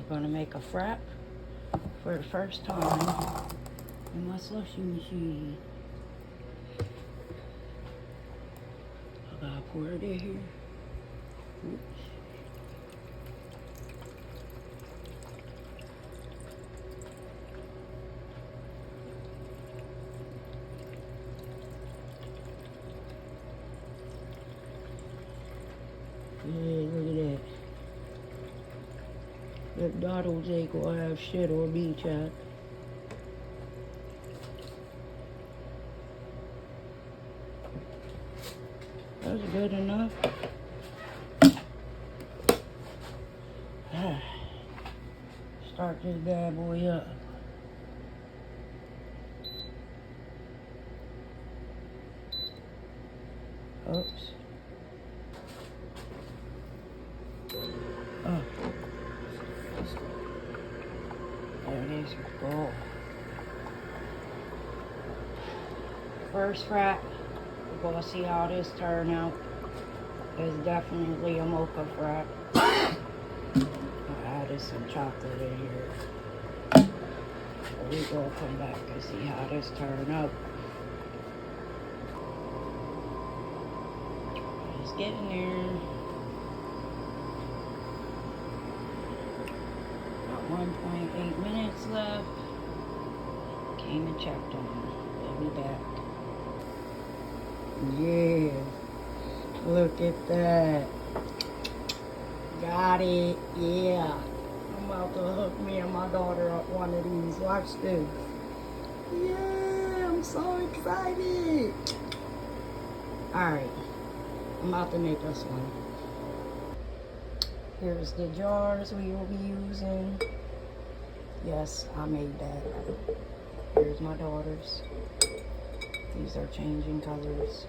Gonna make a frappe for the first time in my slushy machine. I gotta pour it in here. Oops. Yeah, look at that. That Donald's ain't gonna have shit on me, chat. That's good enough. Start this bad boy up. Oops. Oh. There it is. Oh. First frappe. We're gonna see how this turn out. It's definitely a mocha frappe. I added some chocolate in here. So we gonna come back and see how this turn out. It's getting there. About 1.8 minutes left. Came and checked on me. We'll be back. Yeah. Look at that. Got it. Yeah. I'm about to hook me and my daughter up one of these. Watch this. Yeah, I'm so excited. Alright. I'm about to make us one. Here's the jars we will be using. Yes, I made that. Here's my daughter's. These are changing colors.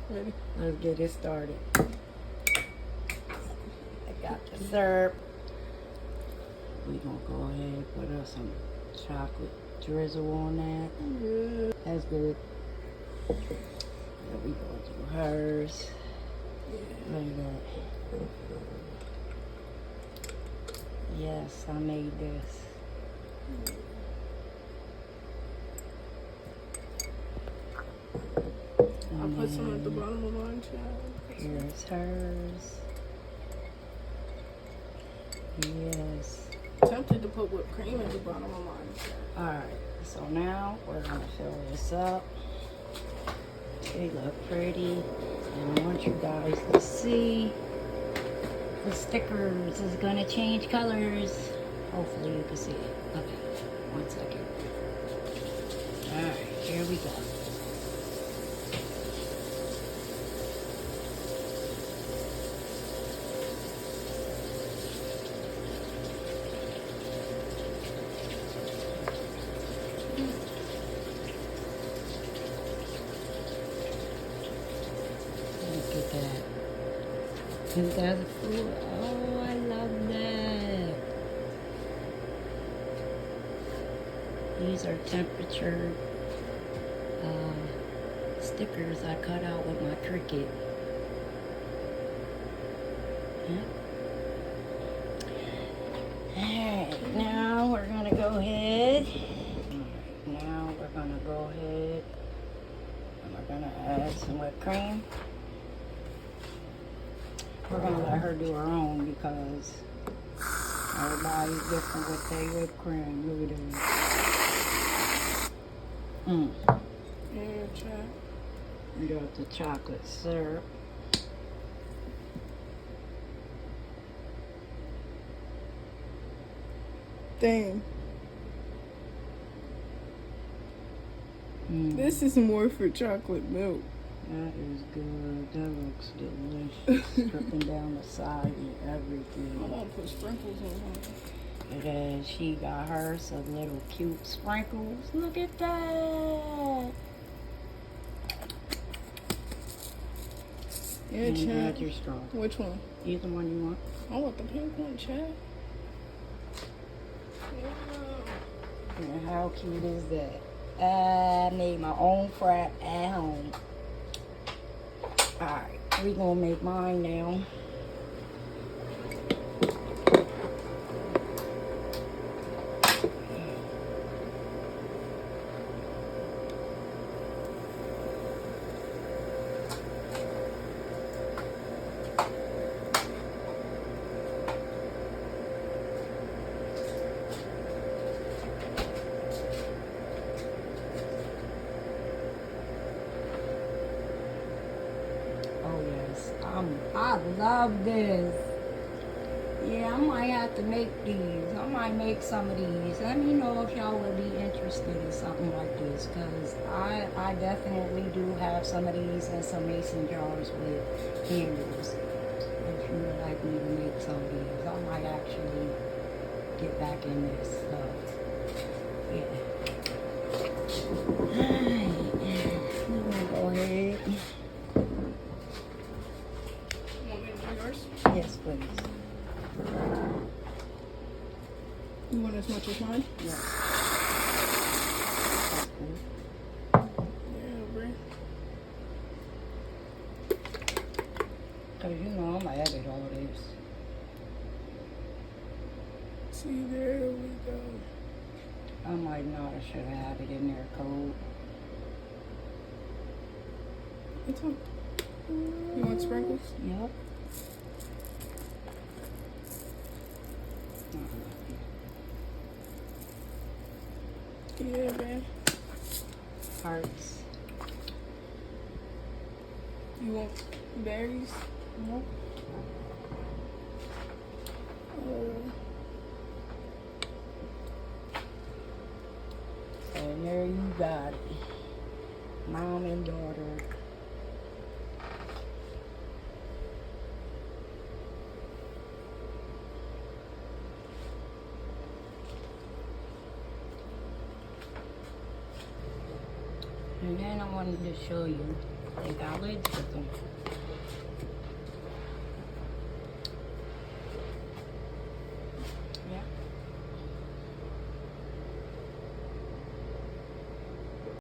Ready? Let's get it started. I got the syrup. We gonna go ahead and put us some chocolate drizzle on that. Yeah. That's good. Then we gonna do hers. Look at that. Yes, I made this. I'll put some at the bottom of mine, child. Here's hers. Yes. Tempted to put whipped cream at the bottom of mine, child. Alright, so now we're gonna fill this up. They look pretty. And I want you guys to see the stickers is gonna change colors. Hopefully you can see it. Okay, 1 second. Alright, here we go. Look at that. Isn't that cool? Oh, I love that. These are temperature stickers I cut out with my Cricut. Yep. Alright, now we're gonna go ahead. Now we're gonna go ahead and we're gonna add some whipped cream. We're gonna let her do her own because everybody's different with their whipped cream. Look at that. Yeah, child. We got the chocolate syrup. Dang. This is more for chocolate milk. That is good. That looks delicious. Dripping down the side and everything. I want to put sprinkles on mine. It is. She got her some little cute sprinkles. Look at that. Yeah, And child. add your straw. Which one? Either one you want. I want the pink one, child. Yeah. And how cute is that? I made my own frappe at home. Alright. We gonna make mine now. Oh yes, I love this. Yeah, I might have to make these. I might make some of these. Let me know if y'all would be interested in something like this, because I definitely do have some of these in some mason jars with handles. If you would like me to make some of these, I might actually get back in this stuff. Yeah. Alright, we're gonna go ahead. You want me to do yours? Yes, please. You want as much as mine? Yeah. That's good. Yeah, bro. Cause you know I'm gonna edit all this. See, there we go. I might not. I should have had it in there cold. It's on. You want sprinkles? Yep. Yeah, man. Hearts. You want berries? Nope. And there you got it. Mom and daughter. And then I wanted to show you, they got lids with them.